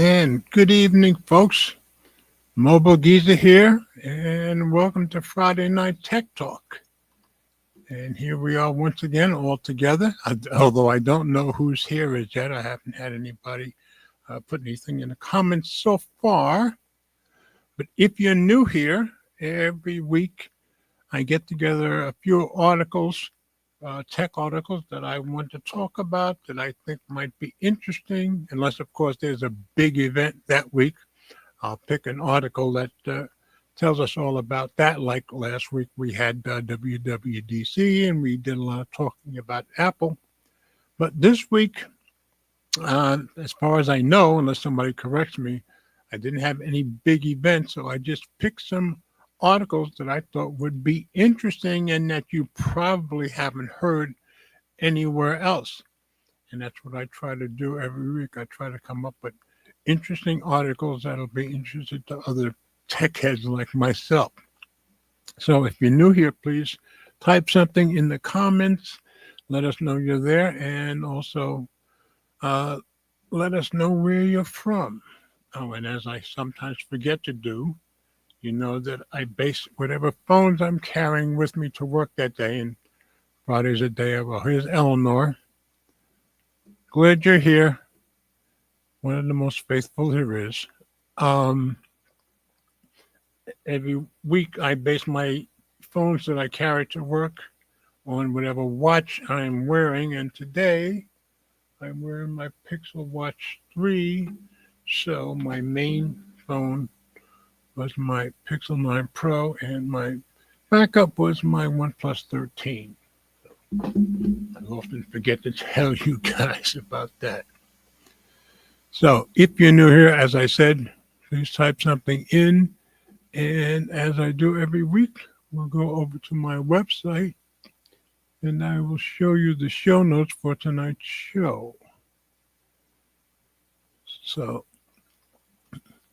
And good evening, folks. Mobile Geezer here, and welcome to Friday Night Tech Talk. And here we are once again, all together. Although I don't know who's here as yet, I haven't had anybody put anything in the comments so far. But if you're new here, every week I get together a few articles, tech articles that I want to talk about that I think might be interesting, unless, of course, there's a big event that week. I'll pick an article that tells us all about that. Like last week, we had WWDC, and we did a lot of talking about Apple. But this week, as far as I know, unless somebody corrects me, I didn't have any big events, so I just picked some articles that I thought would be interesting and that you probably haven't heard anywhere else. And that's what I try to do every week. I try to come up with interesting articles that'll be interesting to other tech heads like myself. So if you're new here, please type something in the comments. Let us know you're there, and also let us know where you're from. Oh, and as I sometimes forget to do, you know that I base whatever phones I'm carrying with me to work that day. And Friday's a day of, well, here's Eleanor. Glad you're here. One of the most faithful there is. Every week I base my phones that I carry to work on whatever watch I'm wearing. And today I'm wearing my Pixel Watch 3. So my main phone was my Pixel 9 Pro, and my backup was my OnePlus 13. I often forget to tell you guys about that. So if you're new here, as I said, please type something in. And as I do every week, we'll go over to my website and I will show you the show notes for tonight's show. So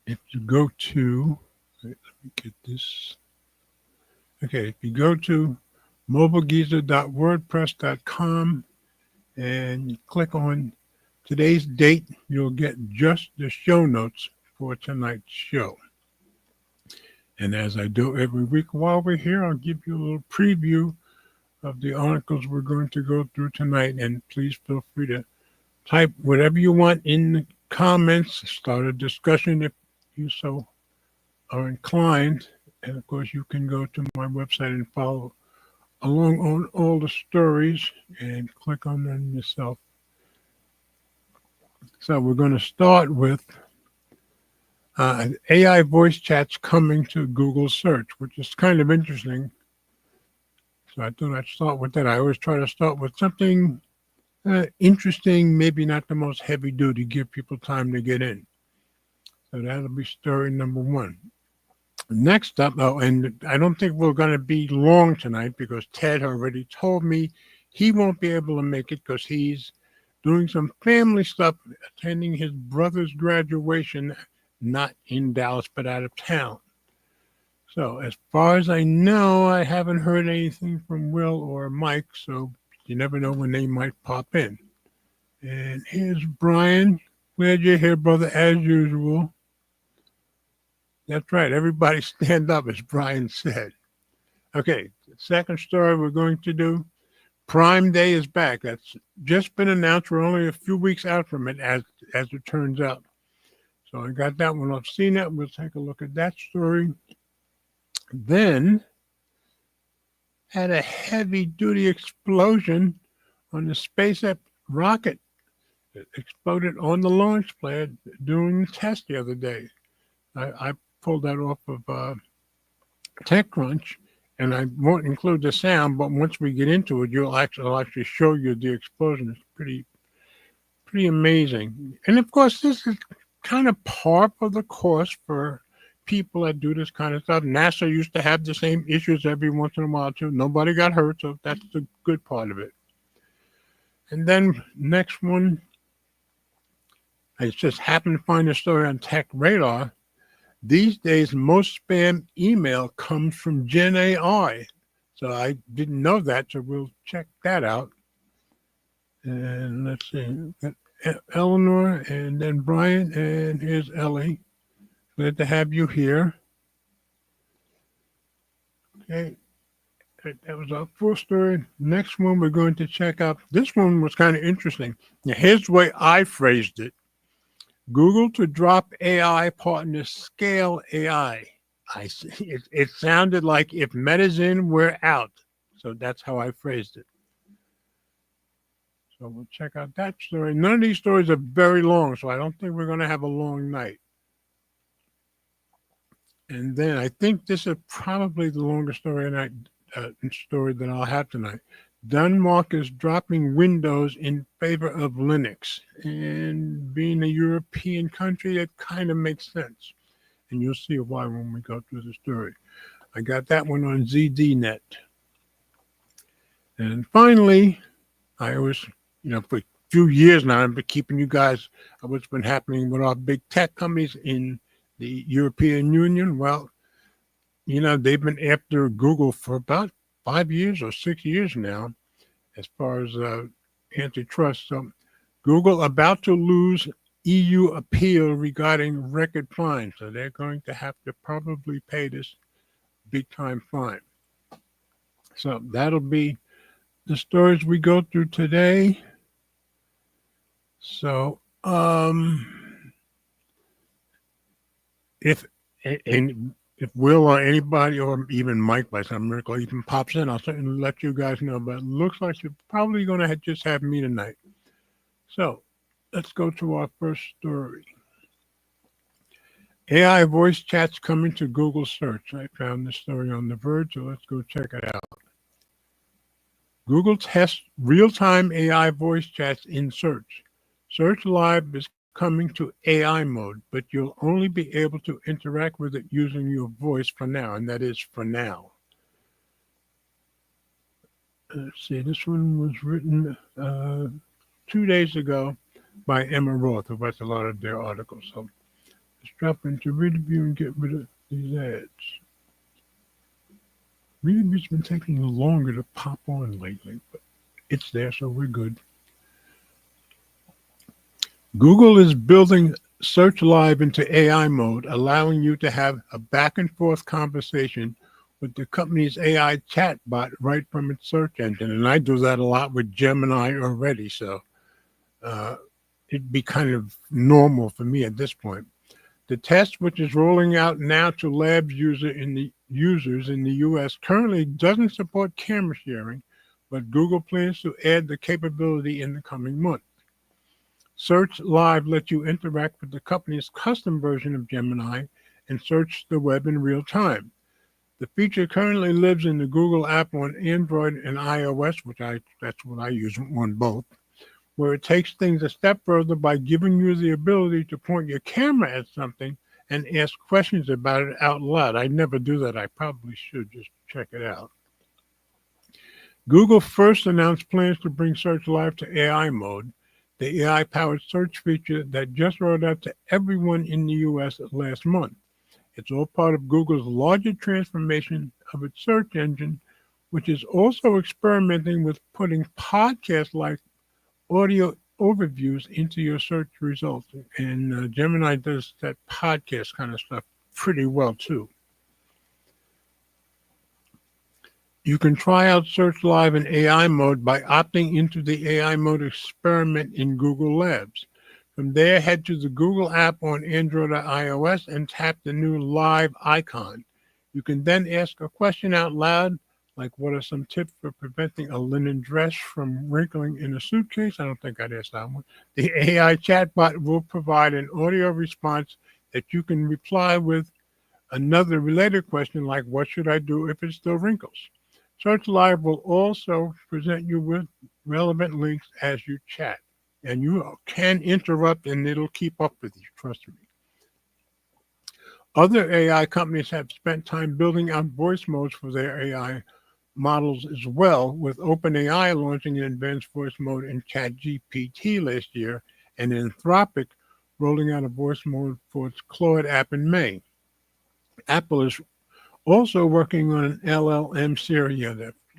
if you go to, let me get this. Okay, if you go to mobilegeezer.wordpress.com and you click on today's date, you'll get just the show notes for tonight's show. And as I do every week while we're here, I'll give you a little preview of the articles we're going to go through tonight. And please feel free to type whatever you want in the comments, start a discussion if you so are inclined. And of course, you can go to my website and follow along on all the stories and click on them yourself. So we're going to start with AI voice chats coming to Google search, which is kind of interesting. So I thought I'd start with that. I always try to start with something interesting, maybe not the most heavy duty, give people time to get in. So that'll be story number one. Next up, and I don't think we're going to be long tonight because Ted already told me he won't be able to make it because he's doing some family stuff, attending his brother's graduation, not in Dallas, but out of town. So as far as I know, I haven't heard anything from Will or Mike, so you never know when they might pop in. And here's Brian. Glad you're here, brother, as usual. That's right. Everybody stand up, as Brian said. Okay, the second story we're going to do, Prime Day is back. That's just been announced. We're only a few weeks out from it, as it turns out. So I got that one. I've seen that. We'll take a look at that story. Then had a heavy-duty explosion on the SpaceX rocket. It exploded on the launch pad during the test the other day. I pulled that off of TechCrunch, and I won't include the sound, but once we get into it, I'll actually show you the explosion. It's pretty amazing. And of course, this is kind of par for the course for people that do this kind of stuff. NASA used to have the same issues every once in a while too. Nobody got hurt, so that's the good part of it. And then next one, I just happened to find a story on Tech Radar. These days, most spam email comes from Gen AI. So I didn't know that, so we'll check that out. And let's see. Eleanor, and then Brian, and here's Ellie. Glad to have you here. Okay, that was our first story. Next one we're going to check out. This one was kind of interesting. Now, here's the way I phrased it. Google to drop AI partners scale AI. It sounded like if Meta's in, we're out. So that's how I phrased it. So we'll check out that story. None of these stories are very long, so I don't think we're going to have a long night. And then I think this is probably the longest story that I'll have tonight. Denmark is dropping Windows in favor of Linux. And being a European country, it kind of makes sense. And you'll see why when we go through the story. I got that one on ZDNet. And finally, I always, for a few years now, I've been keeping you guys of what's been happening with our big tech companies in the European Union. Well, they've been after Google for about 5 years or 6 years now, as far as antitrust. So Google about to lose EU appeal regarding record fines. So they're going to have to probably pay this big time fine. So that'll be the stories we go through today. So if Will or anybody or even Mike by some miracle even pops in, I'll certainly let you guys know. But it looks like you're probably going to just have me tonight. So let's go to our first story. AI voice chats coming to Google search. I found this story on The Verge, so let's go check it out. Google tests real-time AI voice chats in search. Search Live is coming to AI mode, but you'll only be able to interact with it using your voice for now, and that is for now. Let's see, this one was written 2 days ago by Emma Roth, who writes a lot of their articles. So let's drop into Readview and get rid of these ads. Readview's been taking longer to pop on lately, but it's there, so we're good. Google is building Search Live into AI mode, allowing you to have a back and forth conversation with the company's AI chatbot right from its search engine. And I do that a lot with Gemini already, so it'd be kind of normal for me at this point. The test, which is rolling out now to labs users in the U.S., currently doesn't support camera sharing, but Google plans to add the capability in the coming month. Search Live lets you interact with the company's custom version of Gemini and search the web in real time. The feature currently lives in the Google app on Android and iOS, that's what I use on both, where it takes things a step further by giving you the ability to point your camera at something and ask questions about it out loud. I never do that. I probably should just check it out. Google first announced plans to bring Search Live to AI mode, the AI-powered search feature that just rolled out to everyone in the U.S. last month. It's all part of Google's larger transformation of its search engine, which is also experimenting with putting podcast-like audio overviews into your search results. And Gemini does that podcast kind of stuff pretty well, too. You can try out Search Live in AI mode by opting into the AI mode experiment in Google Labs. From there, head to the Google app on Android or iOS and tap the new Live icon. You can then ask a question out loud, like what are some tips for preventing a linen dress from wrinkling in a suitcase? I don't think I'd ask that one. The AI chatbot will provide an audio response that you can reply with another related question like what should I do if it still wrinkles? Search Live will also present you with relevant links as you chat. And you can interrupt and it'll keep up with you, trust me. Other AI companies have spent time building out voice modes for their AI models as well, with OpenAI launching an advanced voice mode in ChatGPT last year, and Anthropic rolling out a voice mode for its Claude app in May. Apple is also working on an LLM series.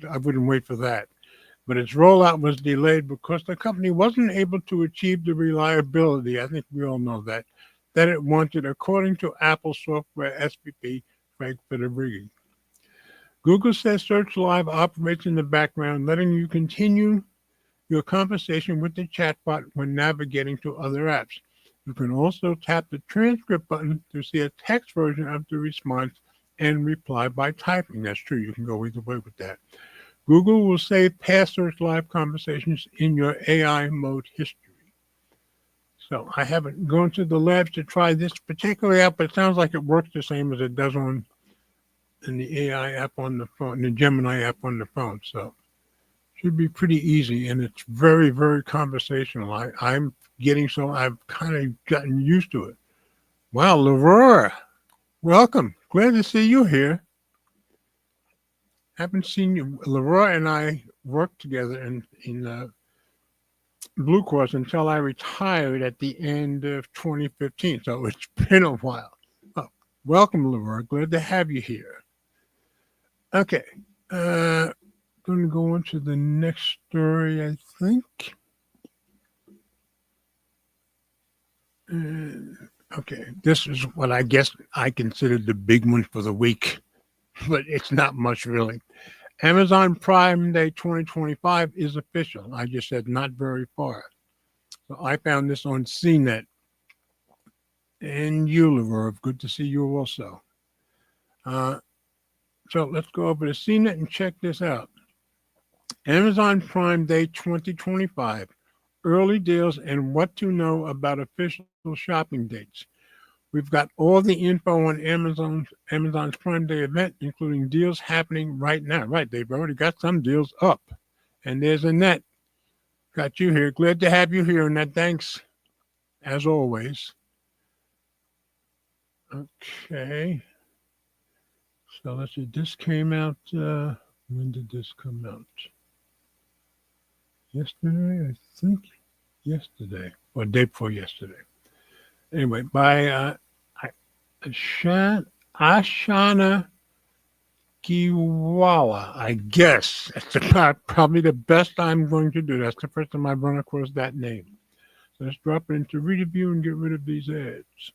I wouldn't wait for that. but its rollout was delayed because the company wasn't able to achieve the reliability, I think we all know that it wanted, according to Apple software SVP Frank Federighi. Google says Search Live operates in the background, letting you continue your conversation with the chatbot when navigating to other apps. You can also tap the transcript button to see a text version of the response and reply by typing. That's true. You can go either way with that. Google will save past Search Live conversations in your AI mode history. So I haven't gone to the labs to try this particular app, but it sounds like it works the same as it does in the AI app on the phone, the Gemini app on the phone. So should be pretty easy, and it's very, very conversational. I've kind of gotten used to it. Wow, Leroy, welcome. Glad to see you here. Haven't seen you. Leroy and I worked together in Blue Cross until I retired at the end of 2015. So it's been a while. Oh, welcome, Leroy. Glad to have you here. Okay. Going to go on to the next story, I think. Okay. This is what I guess I consider the big one for the week, but it's not much really. Amazon Prime Day 2025 is official. I just said not very far. So I found this on CNET. And you, Leroy, good to see you also. So let's go over to CNET and check this out. Amazon Prime Day 2025, early deals and what to know about official shopping dates. We've got all the info on Amazon's Prime Day event, including deals happening right now. Right, they've already got some deals up. And there's Annette. Got you here. Glad to have you here, Annette. Thanks, as always. Okay. So let's see. This came out. When did this come out? Yesterday, I think. Yesterday, or day before yesterday. Anyway, by Ashana Kiwala, I guess. That's probably the best I'm going to do. That's the first time I've run across that name. So let's drop it into Reader View and get rid of these ads.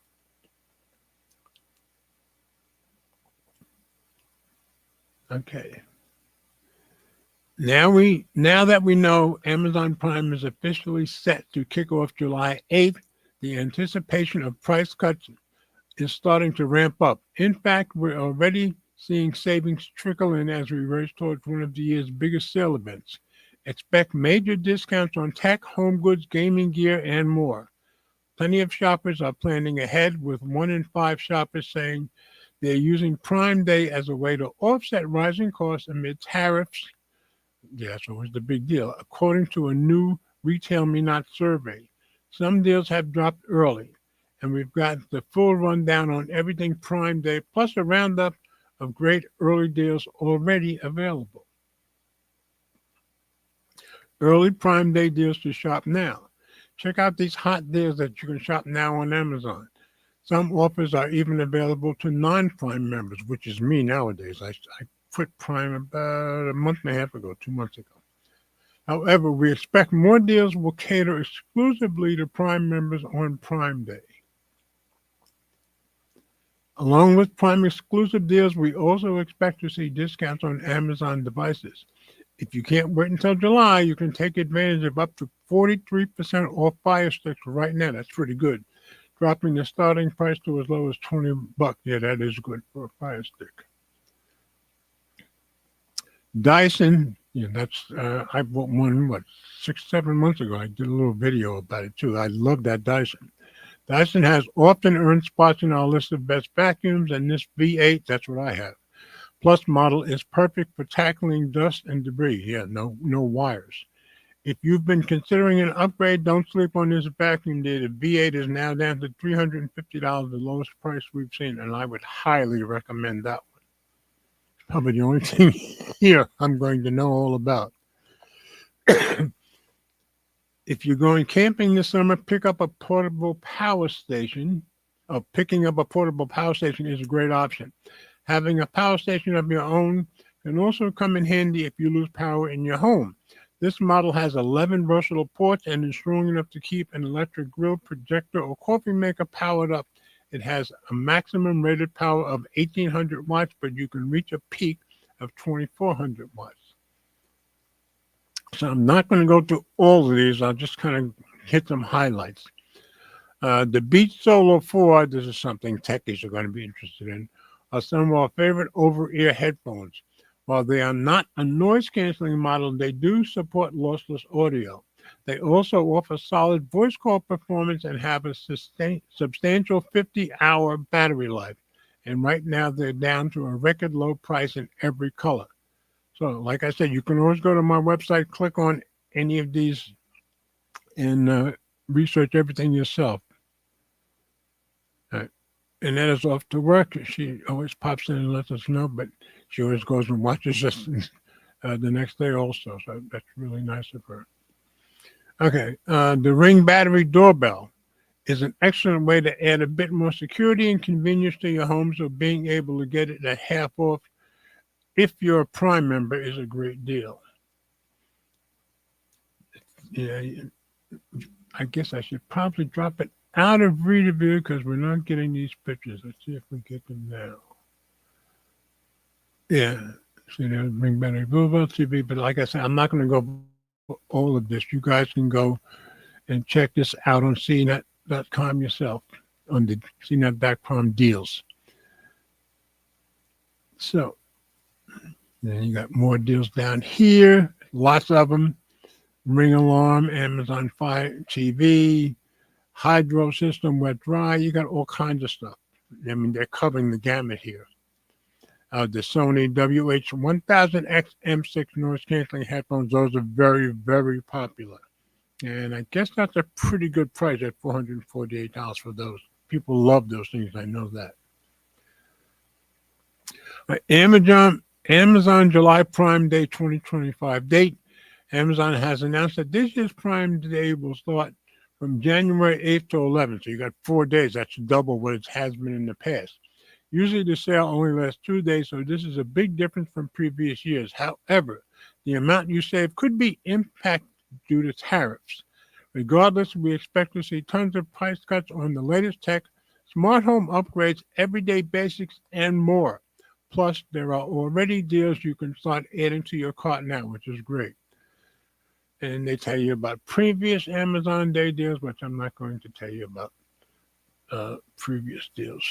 Okay. Now that we know Amazon Prime is officially set to kick off July 8th, the anticipation of price cuts is starting to ramp up. In fact, we're already seeing savings trickle in as we race towards one of the year's biggest sale events. Expect major discounts on tech, home goods, gaming gear, and more. Plenty of shoppers are planning ahead, with 1 in 5 shoppers saying they're using Prime Day as a way to offset rising costs amid tariffs. Yeah, that's always the big deal. According to a new Retail Me Not survey, some deals have dropped early, and we've got the full rundown on everything Prime Day, plus a roundup of great early deals already available. Early Prime Day deals to shop now. Check out these hot deals that you can shop now on Amazon. Some offers are even available to non-Prime members, which is me nowadays. I quit Prime about a month and a half ago, 2 months ago. However, we expect more deals will cater exclusively to Prime members on Prime Day. Along with Prime exclusive deals, we also expect to see discounts on Amazon devices. If you can't wait until July, you can take advantage of up to 43% off Fire Sticks right now. That's pretty good. Dropping the starting price to as low as $20. Yeah, that is good for a Fire Stick. Dyson, yeah, that's I bought one 6-7 months ago. I did a little video about it too. I love that Dyson. Dyson has often earned spots in our list of best vacuums, and this V8, that's what I have. Plus model is perfect for tackling dust and debris. Yeah, no wires. If you've been considering an upgrade, don't sleep on this vacuum there. The V8 is now down to $350, the lowest price we've seen, and I would highly recommend that one. It's probably the only thing here I'm going to know all about. If you're going camping this summer, pick up a portable power station. Picking up a portable power station is a great option. Having a power station of your own can also come in handy if you lose power in your home. This model has 11 versatile ports and is strong enough to keep an electric grill, projector, or coffee maker powered up. It has a maximum rated power of 1,800 watts, but you can reach a peak of 2,400 watts. So I'm not going to go through all of these. I'll just kind of hit some highlights. The Beats Solo 4, this is something techies are going to be interested in, are some of our favorite over-ear headphones. While they are not a noise-canceling model, they do support lossless audio. They also offer solid voice call performance and have a substantial 50-hour battery life. And right now, they're down to a record low price in every color. So, like I said, you can always go to my website, click on any of these, and research everything yourself. And that is off to work. She always pops in and lets us know, but she always goes and watches us the next day also. So that's really nice of her. Okay, the Ring battery doorbell is an excellent way to add a bit more security and convenience to your home, so being able to get it at half off if you're a Prime member is a great deal. Yeah, I guess I should probably drop it out of reader view because we're not getting these pictures. Let's see if we get them now. Yeah, see, there's Ring battery doorbell TV, but like I said, I'm not going to go for all of this. You guys can go and check this out on CNET.com yourself on the CNET.com deals. So then you got more deals down here, lots of them. Ring alarm, Amazon Fire TV, hydro system, wet dry. You got all kinds of stuff. I mean, they're covering the gamut here. The Sony WH-1000X M6 noise canceling headphones. Those are very, very popular. And I guess that's a pretty good price at $448 for those. People love those things. I know that. Amazon July Prime Day 2025 date. Amazon has announced that this year's Prime Day will start from January 8th to 11th. So you got 4 days. That's double what it has been in the past. Usually the sale only lasts 2 days, so this is a big difference from previous years. However, the amount you save could be impacted due to tariffs. Regardless, we expect to see tons of price cuts on the latest tech, smart home upgrades, everyday basics, and more. Plus, there are already deals you can start adding to your cart now, which is great. And they tell you about previous Amazon Day deals, which I'm not going to tell you about previous deals.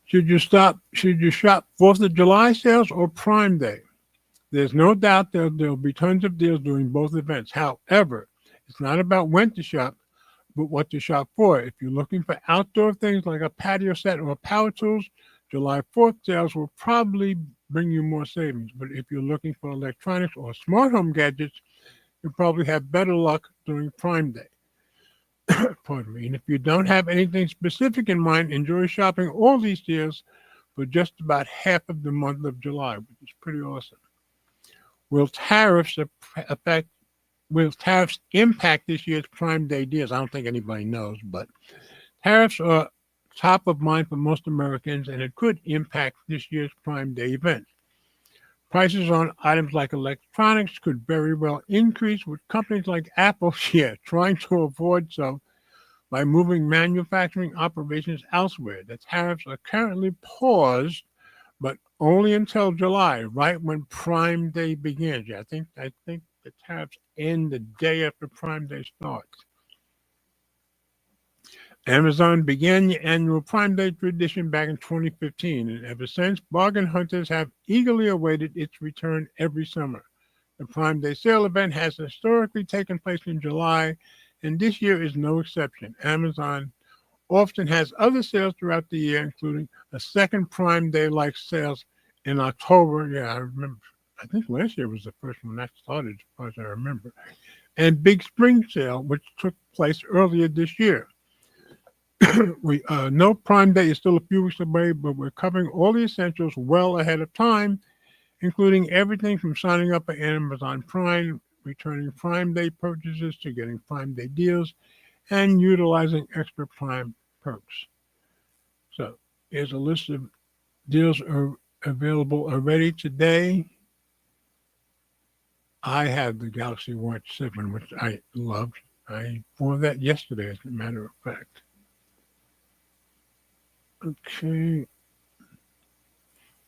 Should you shop 4th of July sales or Prime Day? There's no doubt there'll be tons of deals during both events. However, it's not about when to shop, but what to shop for. If you're looking for outdoor things like a patio set or power tools, July 4th sales will probably bring you more savings. But if you're looking for electronics or smart home gadgets, you'll probably have better luck during Prime Day. Pardon me. And if you don't have anything specific in mind, enjoy shopping all these deals for just about half of the month of July, which is pretty awesome. Will tariffs impact this year's Prime Day deals? I don't think anybody knows, but tariffs are top of mind for most Americans, and it could impact this year's Prime Day event. Prices on items like electronics could very well increase, with companies like Apple trying to avoid so by moving manufacturing operations elsewhere. The tariffs are currently paused, but only until July, right when Prime Day begins. I think the tariffs end the day after Prime Day starts. Amazon began the annual Prime Day tradition back in 2015, and ever since, bargain hunters have eagerly awaited its return every summer. The Prime Day sale event has historically taken place in July, and this year is no exception. Amazon often has other sales throughout the year, including a second Prime Day-like sales in October. Yeah, I remember. I think last year was the first one that started, as far as I remember. And Big Spring Sale, which took place earlier this year. We know Prime Day is still a few weeks away, but we're covering all the essentials well ahead of time, including everything from signing up for Amazon Prime, returning Prime Day purchases to getting Prime Day deals, and utilizing extra Prime perks. So here's a list of deals are available already today. I have the Galaxy Watch 7, which I love. I wore that yesterday, as a matter of fact. Okay.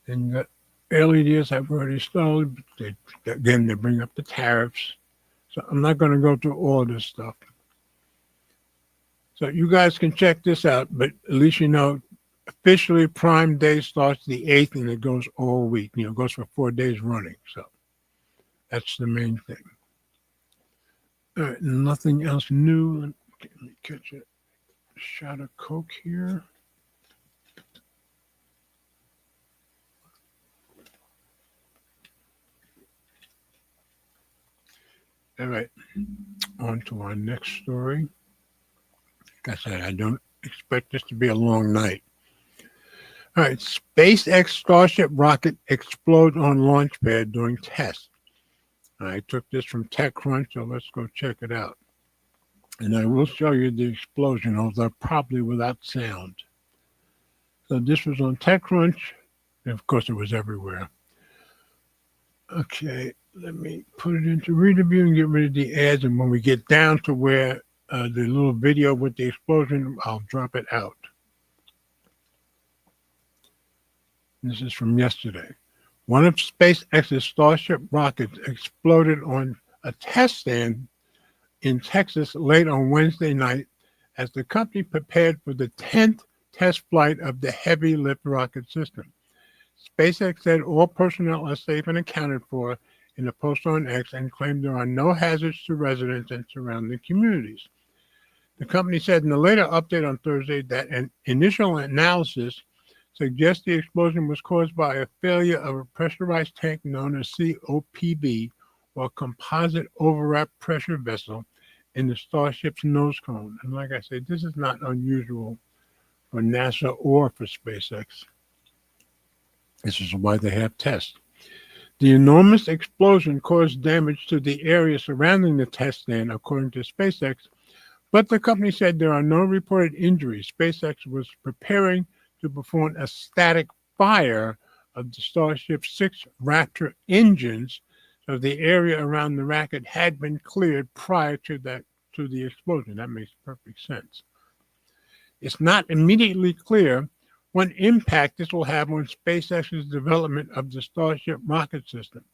And the LEDs I've already installed. Again, they bring up the tariffs. So I'm not going to go through all this stuff. So you guys can check this out, but at least you know officially Prime Day starts the 8th and it goes all week. It goes for 4 days running. So that's the main thing. All right, nothing else new. Let me catch a shot of Coke here. All right, on to our next story. Like I said, I don't expect this to be a long night. All right, SpaceX Starship rocket explodes on launch pad during tests. I took this from TechCrunch, so let's go check it out. And I will show you the explosion, although probably without sound. So this was on TechCrunch, and of course it was everywhere. Okay, let me put it into Reader View and get rid of the ads, and when we get down to where the little video with the explosion, I'll drop it out. This is from yesterday. One of SpaceX's Starship rockets exploded on a test stand in Texas late on Wednesday night as the company prepared for the 10th test flight of the heavy lift rocket system. SpaceX said all personnel are safe and accounted for in a post on X and claimed there are no hazards to residents and surrounding communities. The company said in a later update on Thursday that an initial analysis suggests the explosion was caused by a failure of a pressurized tank known as COPV, or composite overwrap pressure vessel, in the Starship's nose cone. And like I said, this is not unusual for NASA or for SpaceX. This is why they have tests. The enormous explosion caused damage to the area surrounding the test stand, according to SpaceX, but the company said there are no reported injuries. SpaceX was preparing to perform a static fire of the Starship's 6 Raptor engines, so the area around the rocket had been cleared prior to the explosion. That makes perfect sense. It's not immediately clear what impact this will have on SpaceX's development of the Starship rocket system.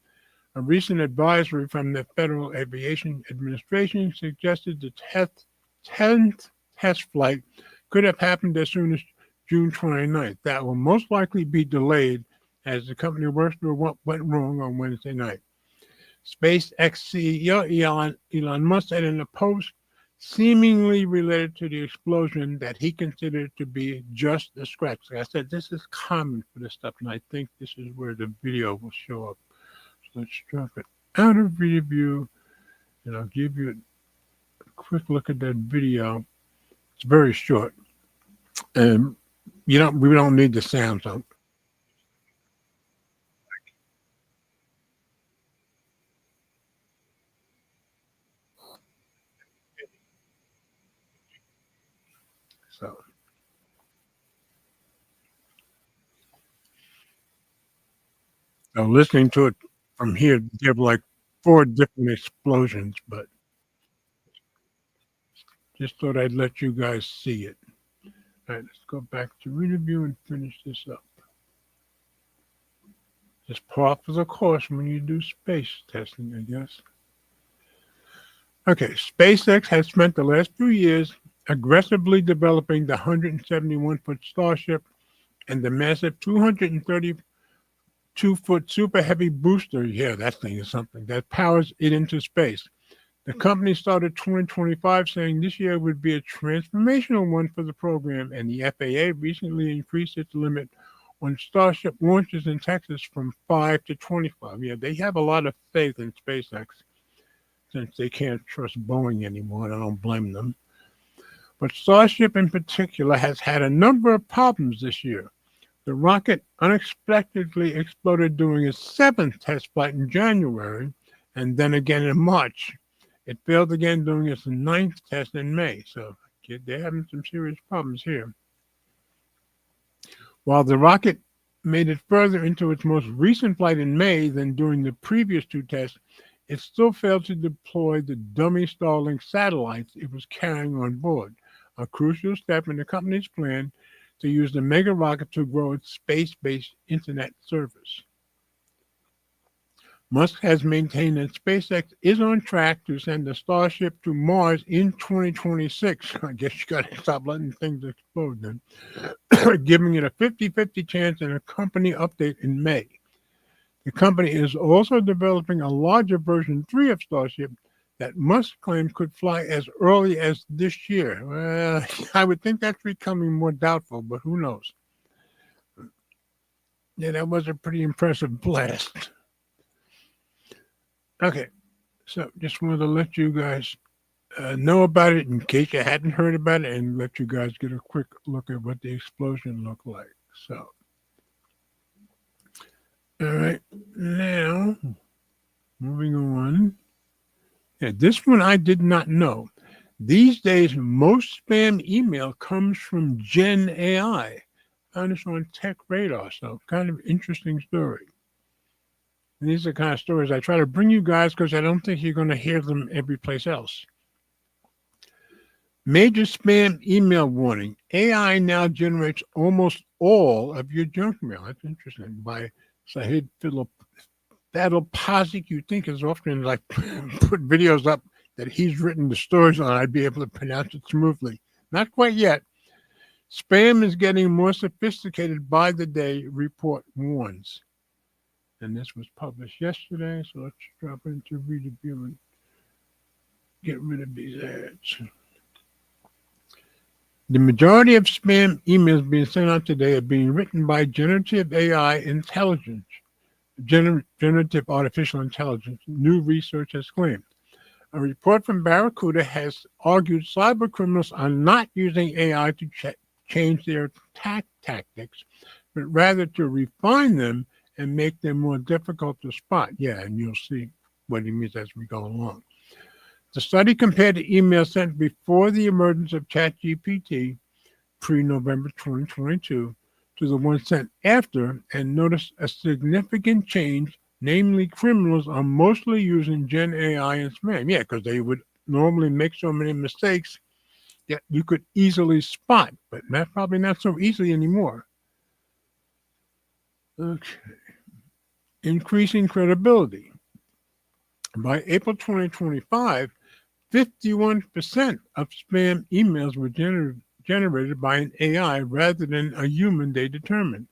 A recent advisory from the Federal Aviation Administration suggested the 10th test flight could have happened as soon as June 29th. That will most likely be delayed as the company works through what went wrong on Wednesday night. SpaceX CEO Elon Musk said in a post seemingly related to the explosion that he considered to be just a scratch. Like I said, this is common for this stuff, and I think this is where the video will show up. So let's drop it out of video view, and I'll give you a quick look at that video. It's very short, and we don't need the sound. So listening to it from here, there were like 4 different explosions, but just thought I'd let you guys see it. All right, let's go back to Reader View and finish this up. Just par for the course when you do space testing, I guess. Okay, SpaceX has spent the last few years aggressively developing the 171-foot Starship and the massive 232-foot Super Heavy booster. Yeah, that thing is something that powers it into space. The company started 2025 saying this year would be a transformational one for the program, and the FAA recently increased its limit on Starship launches in Texas from 5 to 25. Yeah, they have a lot of faith in SpaceX since they can't trust Boeing anymore, and I don't blame them. But Starship in particular has had a number of problems this year. The rocket unexpectedly exploded during its 7th test flight in January, and then again in March. It failed again during its 9th test in May, so they're having some serious problems here. While the rocket made it further into its most recent flight in May than during the previous 2 tests, it still failed to deploy the dummy Starlink satellites it was carrying on board, a crucial step in the company's plan to use the mega rocket to grow its space-based internet service. Musk has maintained that SpaceX is on track to send a Starship to Mars in 2026. I guess you got to stop letting things explode then. Giving it a 50-50 chance in a company update in May. The company is also developing a larger version 3 of Starship that Musk claimed could fly as early as this year. Well, I would think that's becoming more doubtful, but who knows? Yeah, that was a pretty impressive blast. Okay, so just wanted to let you guys know about it in case you hadn't heard about it and let you guys get a quick look at what the explosion looked like. So, all right, now moving on. Yeah, this one I did not know. These days, most spam email comes from Gen AI. I found this on Tech Radar, so kind of interesting story. And these are the kind of stories I try to bring you guys because I don't think you're going to hear them every place else. Major spam email warning. AI now generates almost all of your junk mail. That's interesting. By Sahid Thaddeus, you think is often like put videos up that he's written the stories on. I'd be able to pronounce it smoothly. Not quite yet. Spam is getting more sophisticated by the day, report warns. And this was published yesterday, so let's drop into readability and get rid of these ads. The majority of spam emails being sent out today are being written by generative AI intelligence, generative artificial intelligence, new research has claimed. A report from Barracuda has argued cyber criminals are not using AI to change their attack tactics, but rather to refine them and make them more difficult to spot. Yeah, and you'll see what he means as we go along. The study compared the emails sent before the emergence of ChatGPT, pre-November 2022, to the ones sent after, and noticed a significant change, namely criminals are mostly using Gen AI and spam. Yeah, because they would normally make so many mistakes that you could easily spot, but that's probably not so easy anymore. Okay. Increasing credibility. By April 2025, 51% of spam emails were generated by an AI rather than a human, they determined.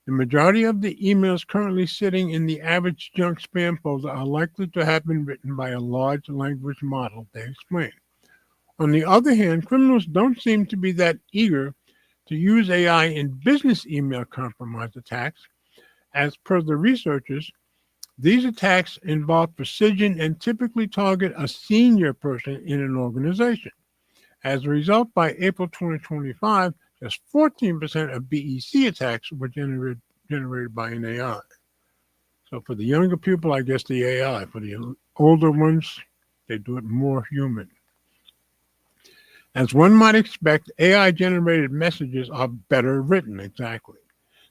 The majority of the emails currently sitting in the average junk spam folder are likely to have been written by a large language model, they explained. On the other hand, criminals don't seem to be that eager to use AI in business email compromise attacks. As per the researchers, these attacks involve precision and typically target a senior person in an organization. As a result, by April 2025, just 14% of BEC attacks were generated by an AI. So for the younger people, I guess the AI. For the older ones, they do it more human. As one might expect, AI-generated messages are better written, exactly.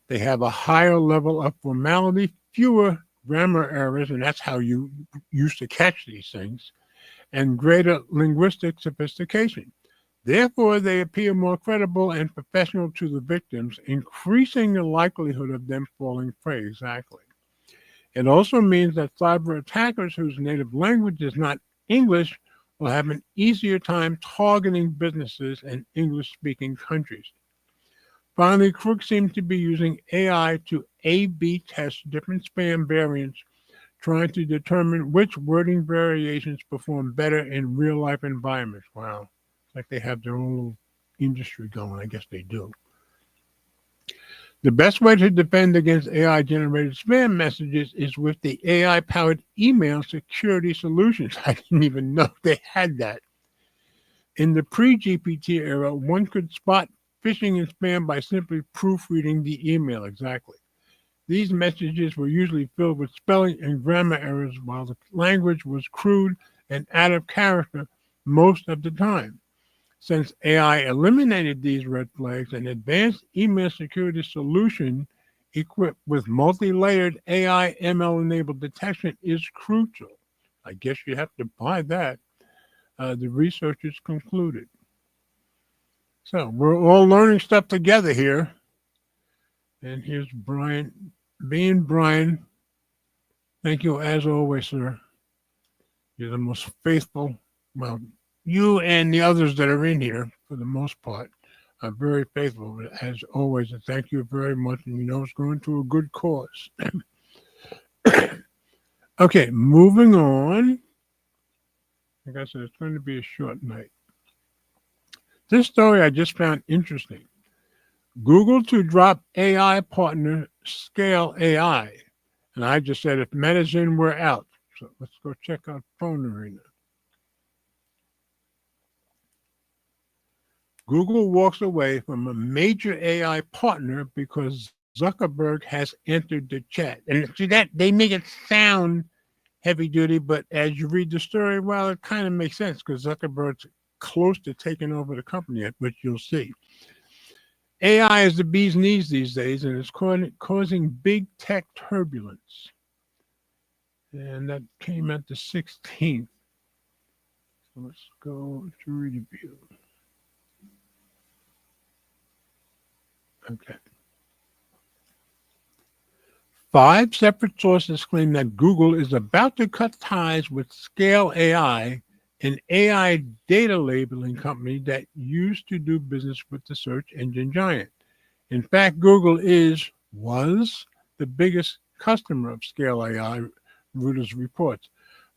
They have a higher level of formality, fewer grammar errors, and that's how you used to catch these things, and greater linguistic sophistication. Therefore, they appear more credible and professional to the victims, increasing the likelihood of them falling prey. Exactly. It also means that cyber attackers whose native language is not English will have an easier time targeting businesses in English-speaking countries. Finally, crooks seem to be using AI to A/B test different spam variants, trying to determine which wording variations perform better in real-life environments. Wow. It's like they have their own little industry going. I guess they do. The best way to defend against AI-generated spam messages is with the AI-powered email security solutions. I didn't even know they had that. In the pre-GPT era, one could spot phishing and spam by simply proofreading the email. Exactly. These messages were usually filled with spelling and grammar errors, while the language was crude and out of character most of the time. Since AI eliminated these red flags, an advanced email security solution equipped with multi-layered AI ML-enabled detection is crucial. I guess you have to buy that. The researchers concluded. So we're all learning stuff together here. And here's Brian. Being Brian, thank you as always, sir. You're the most faithful. Well, you and the others that are in here, for the most part, are very faithful as always. And thank you very much. And you know it's going to a good cause. Okay, moving on. Like I said, it's going to be a short night. This story I just found interesting. Google to drop AI partner Scale AI. And I just said, if Meta's in, we're out. So let's go check out Phone Arena. Google walks away from a major AI partner because Zuckerberg has entered the chat. And see that they make it sound heavy duty, but as you read the story, well, it kind of makes sense because Zuckerberg's close to taking over the company, which you'll see. AI is the bee's knees these days, and it's causing big tech turbulence. And that came at the 16th. So let's go to review. Okay. 5 separate sources claim that Google is about to cut ties with Scale AI, an AI data labeling company that used to do business with the search engine giant. In fact, Google was the biggest customer of Scale AI, Reuters reports.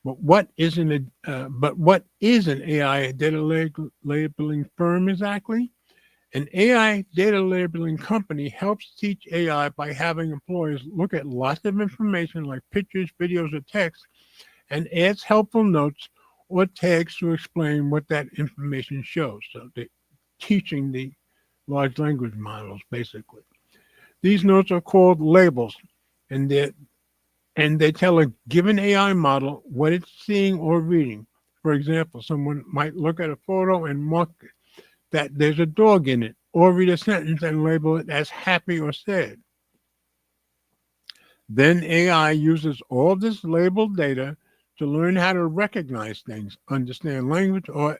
But what is an AI data labeling firm exactly? An AI data labeling company helps teach AI by having employees look at lots of information like pictures, videos, or text, and adds helpful notes or tags to explain what that information shows. So they're teaching the large language models, basically. These notes are called labels, and they tell a given AI model what it's seeing or reading. For example, someone might look at a photo and mark that there's a dog in it, or read a sentence and label it as happy or sad. Then AI uses all this labeled data to learn how to recognize things, understand language, or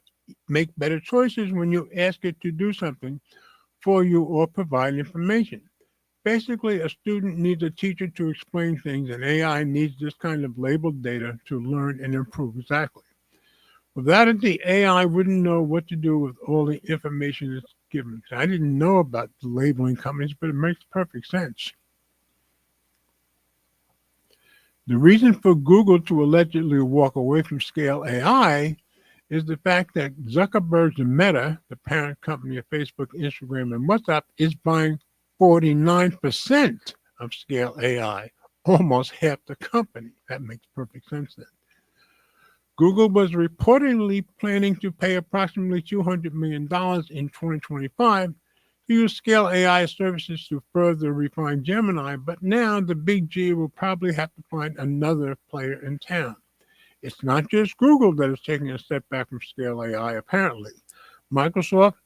make better choices when you ask it to do something for you or provide information. Basically, a student needs a teacher to explain things, and AI needs this kind of labeled data to learn and improve exactly. Without it, the AI wouldn't know what to do with all the information it's given. I didn't know about the labeling companies, but it makes perfect sense. The reason for Google to allegedly walk away from Scale AI is the fact that Zuckerberg's Meta, the parent company of Facebook, Instagram, and WhatsApp, is buying 49% of Scale AI, almost half the company. That makes perfect sense then. Google was reportedly planning to pay approximately $200 million in 2025 to use Scale AI services to further refine Gemini, but now the big G will probably have to find another player in town. It's not just Google that is taking a step back from Scale AI, apparently. Microsoft,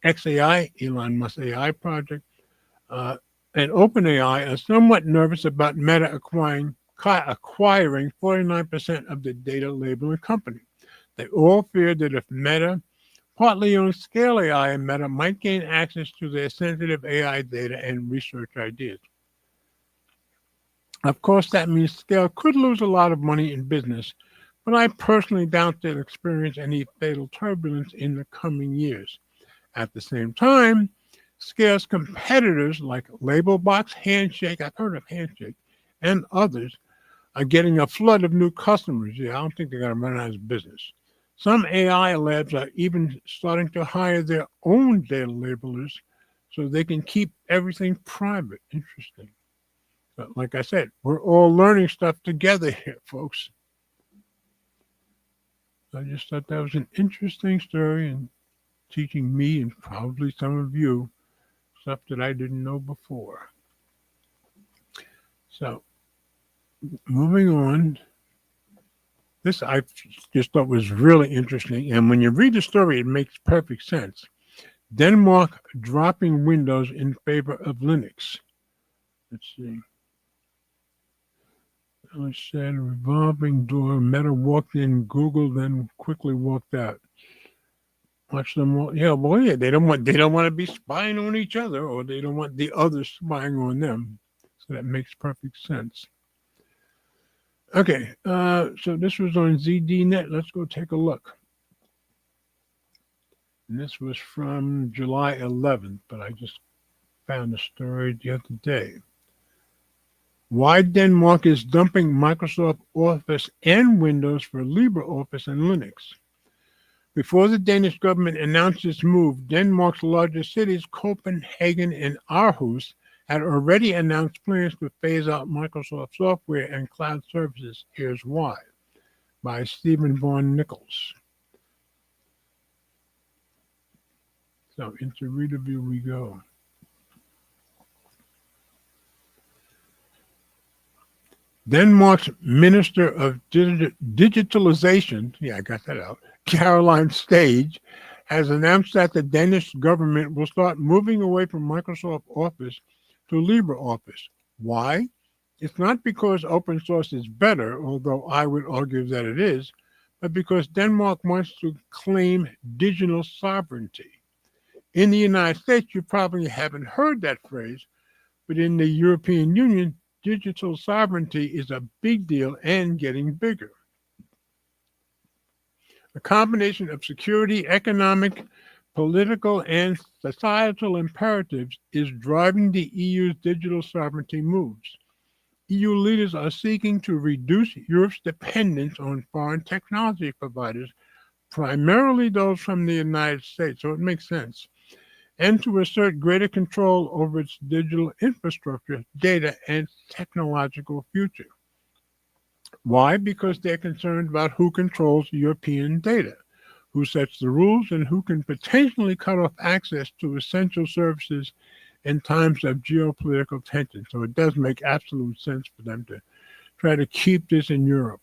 xAI, Elon Musk's AI project, and OpenAI are somewhat nervous about Meta acquiring 49% of the data labeling company. They all fear that if Meta partly owns Scale AI, Meta might gain access to their sensitive AI data and research ideas. Of course, that means Scale could lose a lot of money in business, but I personally doubt they'll experience any fatal turbulence in the coming years. At the same time, Scale's competitors like Labelbox, Handshake, I've heard of Handshake, and others are getting a flood of new customers. Yeah, I don't think they're going to run out of business. Some AI labs are even starting to hire their own data labelers so they can keep everything private. Interesting. But like I said, we're all learning stuff together here, folks. I just thought that was an interesting story and teaching me and probably some of you stuff that I didn't know before. So, moving on. This I just thought was really interesting. And when you read the story, it makes perfect sense. Denmark dropping Windows in favor of Linux. Let's see. I said revolving door. Meta walked in, Google then quickly walked out. Watch them. Yeah, well, yeah. They don't want to be spying on each other, or they don't want the others spying on them. So that makes perfect sense. Okay, so this was on ZDNet. Let's go take a look. And this was from July 11th, but I just found the story the other day. Why Denmark is dumping Microsoft Office and Windows for LibreOffice and Linux. Before the Danish government announced its move, Denmark's largest cities, Copenhagen and Aarhus, had already announced plans to phase out Microsoft software and cloud services. Here's why. By Stephen Vaughn Nichols. So into reader view we go. Denmark's Minister of Digitalization, yeah, I got that out, Caroline Stage, has announced that the Danish government will start moving away from Microsoft Office to LibreOffice. Why? It's not because open source is better, although I would argue that it is, but because Denmark wants to claim digital sovereignty. In the United States, you probably haven't heard that phrase, but in the European Union, digital sovereignty is a big deal and getting bigger. A combination of security, economic, political, and societal imperatives is driving the EU's digital sovereignty moves. EU leaders are seeking to reduce Europe's dependence on foreign technology providers, primarily those from the United States, so it makes sense, and to assert greater control over its digital infrastructure, data, and technological future. Why? Because they're concerned about who controls European data, who sets the rules, and who can potentially cut off access to essential services in times of geopolitical tension. So it does make absolute sense for them to try to keep this in Europe.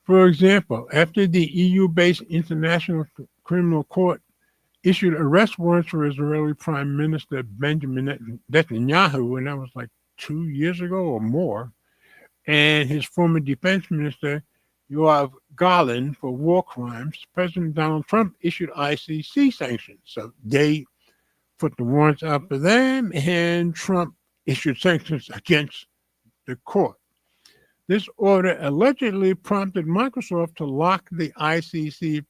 For example, after the EU-based International Criminal Court issued arrest warrants for Israeli Prime Minister Benjamin Netanyahu, and that was like 2 years ago or more, and his former defense minister, Yoav Gallant, for war crimes, President Donald Trump issued ICC sanctions. So they put the warrants out for them, and Trump issued sanctions against the court. This order allegedly prompted Microsoft to lock the ICC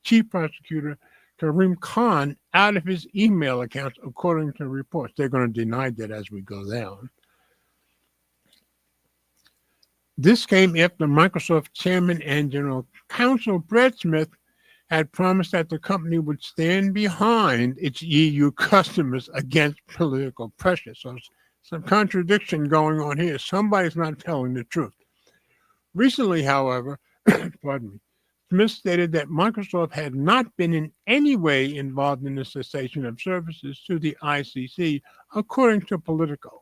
chief prosecutor Karim Khan out of his email accounts, according to reports. They're going to deny that as we go down. This came after Microsoft chairman and general counsel Brad Smith had promised that the company would stand behind its EU customers against political pressure. So some contradiction going on here. Somebody's not telling the truth. Recently, however, pardon me, Smith stated that Microsoft had not been in any way involved in the cessation of services to the ICC, according to Politico.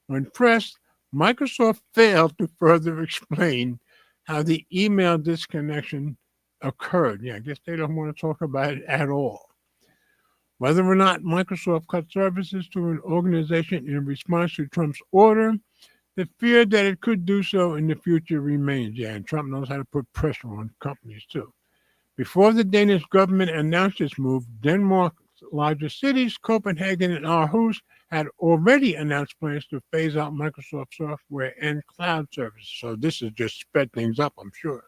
When pressed, Microsoft failed to further explain how the email disconnection occurred. Yeah, I guess they don't want to talk about it at all. Whether or not Microsoft cut services to an organization in response to Trump's order, the fear that it could do so in the future remains. Yeah, and Trump knows how to put pressure on companies too. Before the Danish government announced its move, Denmark's largest cities, Copenhagen and Aarhus, had already announced plans to phase out Microsoft software and cloud services. So this has just sped things up, I'm sure.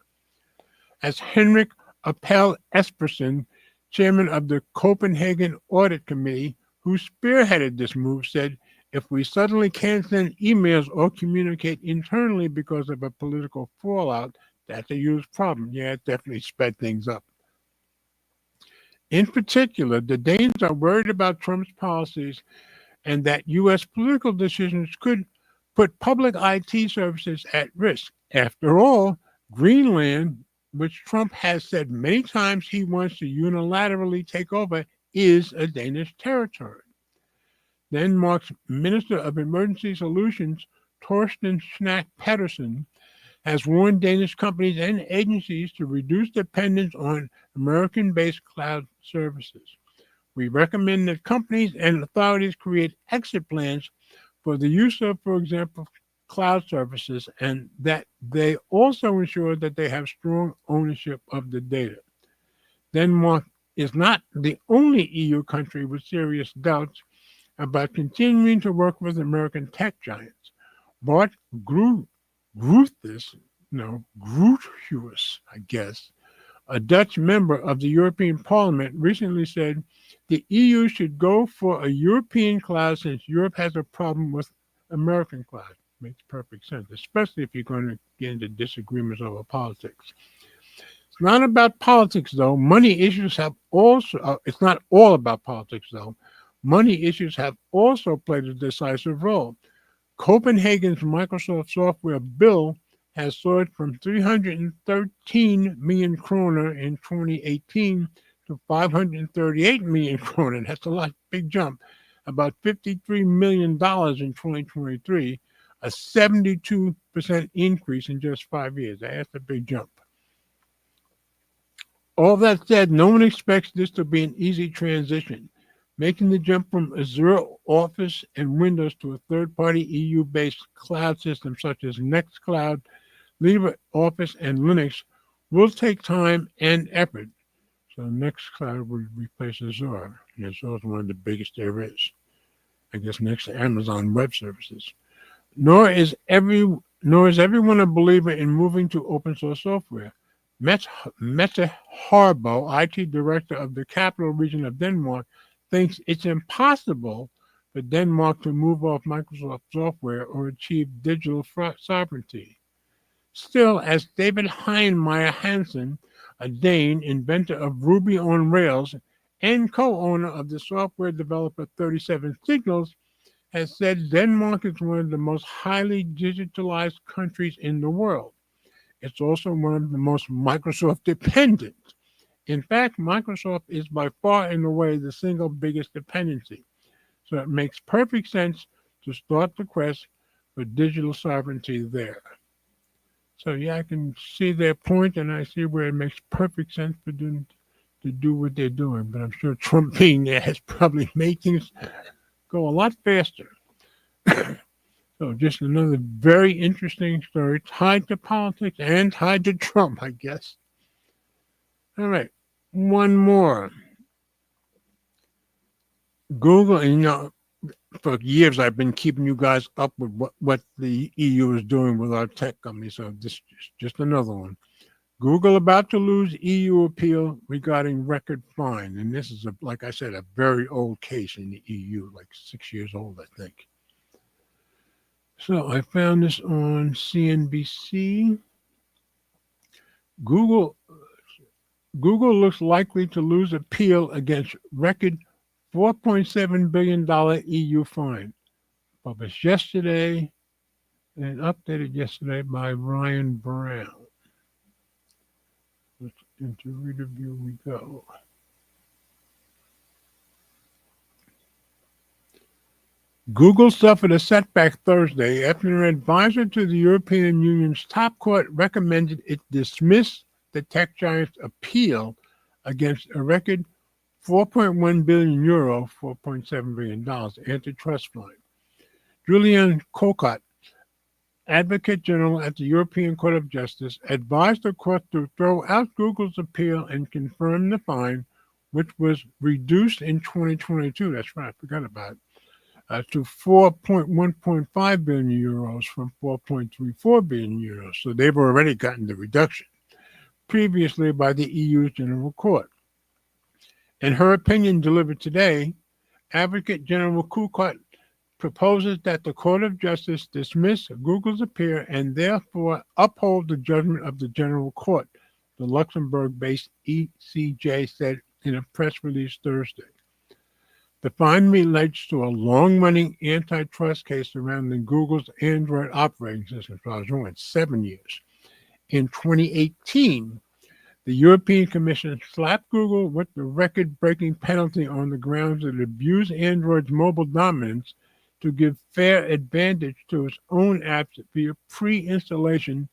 As Henrik Appel Espersen, chairman of the Copenhagen Audit Committee, who spearheaded this move, said, if we suddenly can't send emails or communicate internally because of a political fallout, that's a huge problem. Yeah, it definitely sped things up. In particular, the Danes are worried about Trump's policies and that U.S. political decisions could put public IT services at risk. After all, Greenland, which Trump has said many times he wants to unilaterally take over, is a Danish territory. Denmark's Minister of Emergency Solutions, Torsten Schnack Pedersen, has warned Danish companies and agencies to reduce dependence on American-based cloud services. We recommend that companies and authorities create exit plans for the use of, for example, cloud services and that they also ensure that they have strong ownership of the data. Denmark is not the only EU country with serious doubts about continuing to work with American tech giants. Bart Groothuis, I guess, a Dutch member of the European Parliament, recently said the EU should go for a European cloud since Europe has a problem with American cloud. Makes perfect sense, especially if you're going to get into disagreements over politics. It's not about politics, though. Money issues have also, it's not all about politics, though. Money issues have also played a decisive role. Copenhagen's Microsoft software bill has soared from 313 million kroner in 2018 to 538 million kroner. That's a big jump. About $53 million in 2023, a 72% increase in just 5 years. That's a big jump. All that said, no one expects this to be an easy transition. Making the jump from Azure Office and Windows to a third-party EU-based cloud system such as Nextcloud, LibreOffice, and Linux will take time and effort. So Nextcloud will replace Azure, and Azure is one of the biggest there is. I guess next to Amazon Web Services. Nor is everyone a believer in moving to open source software. Mette Harbo, IT director of the capital region of Denmark, thinks it's impossible for Denmark to move off Microsoft software or achieve digital sovereignty. Still, as David Heinemeier Hansen, a Dane, inventor of Ruby on Rails and co-owner of the software developer 37 Signals, has said Denmark is one of the most highly digitalized countries in the world. It's also one of the most Microsoft dependent. In fact, Microsoft is by far and away the single biggest dependency. So it makes perfect sense to start the quest for digital sovereignty there. So yeah, I can see their point, and I see where it makes perfect sense for them to do what they're doing. But I'm sure Trump being there has probably made things go a lot faster. So just another very interesting story tied to politics and tied to Trump, I guess. All right, one more. Google, and for years I've been keeping you guys up with what the EU is doing with our tech companies. So this is just another one. Google about to lose EU appeal regarding record fine. And this is, like I said, a very old case in the EU, like 6 years old, I think. So I found this on CNBC. Google looks likely to lose appeal against record $4.7 billion EU fine. Published yesterday and updated yesterday by Ryan Brown. Into reader view we go. Google suffered a setback Thursday after an advisor to the European Union's top court recommended it dismiss the tech giant's appeal against a record 4.1 billion euro, $4.7 billion antitrust fine. Julian Kokot, Advocate General at the European Court of Justice, advised the court to throw out Google's appeal and confirm the fine, which was reduced in 2022. That's right, I forgot about it. To 4.1.5 billion euros from 4.34 billion euros. So they've already gotten the reduction previously by the EU's General Court. In her opinion delivered today, Advocate General Kokot proposes that the Court of Justice dismiss Google's appeal and therefore uphold the judgment of the General Court, the Luxembourg-based ECJ said in a press release Thursday. The fine relates to a long-running antitrust case surrounding Google's Android operating system, so I was wrong, 7 years. In 2018, the European Commission slapped Google with the record-breaking penalty on the grounds that it abused Android's mobile dominance to give fair advantage to its own apps via pre-installation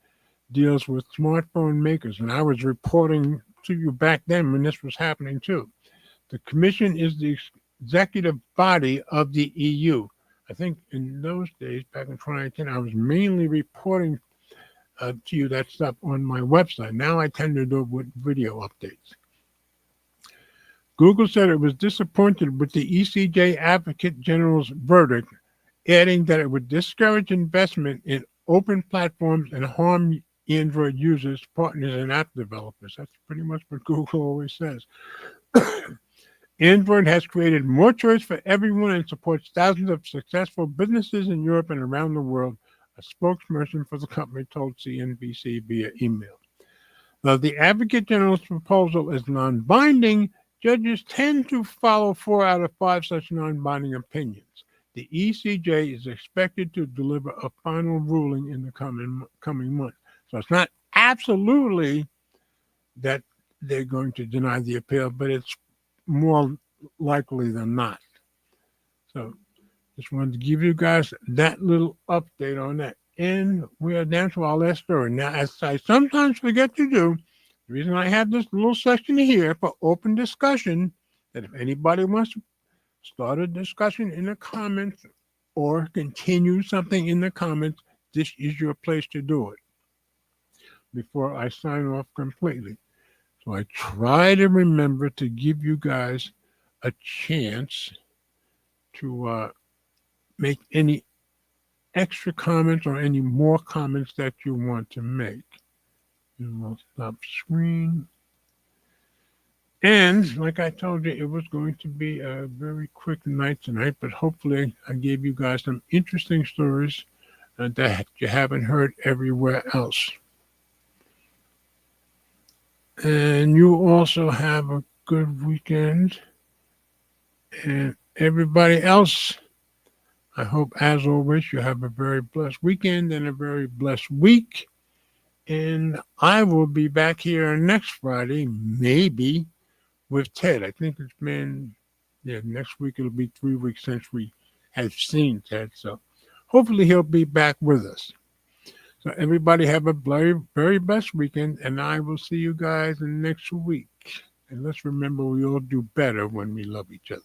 deals with smartphone makers. And I was reporting to you back then when this was happening too. The Commission is the executive body of the EU. I think in those days, back in 2019, I was mainly reporting to you that stuff on my website. Now I tend to do it with video updates. Google said it was disappointed with the ECJ Advocate General's verdict, adding that it would discourage investment in open platforms and harm Android users, partners, and app developers. That's pretty much what Google always says. Android has created more choice for everyone and supports thousands of successful businesses in Europe and around the world, a spokesperson for the company told CNBC via email. Though the Advocate General's proposal is non-binding, judges tend to follow 4 out of 5 such non-binding opinions. The ECJ is expected to deliver a final ruling in the coming months. So it's not absolutely that they're going to deny the appeal, but it's more likely than not. So just wanted to give you guys that little update on that. And we are down to our last story. Now, as I sometimes forget to do, the reason I have this little section here for open discussion, that if anybody wants to start a discussion in the comments or continue something in the comments, this is your place to do it before I sign off completely. So I try to remember to give you guys a chance to make any extra comments or any more comments that you want to make. And we'll stop screen. And like I told you, it was going to be a very quick night tonight, but hopefully I gave you guys some interesting stories that you haven't heard everywhere else. And you also have a good weekend. And everybody else, I hope, as always, you have a very blessed weekend and a very blessed week. And I will be back here next Friday, maybe, with Ted. I think it's been, next week it'll be 3 weeks since we have seen Ted. So hopefully he'll be back with us. So everybody have a very, very best weekend, and I will see you guys next week. And let's remember, we all do better when we love each other.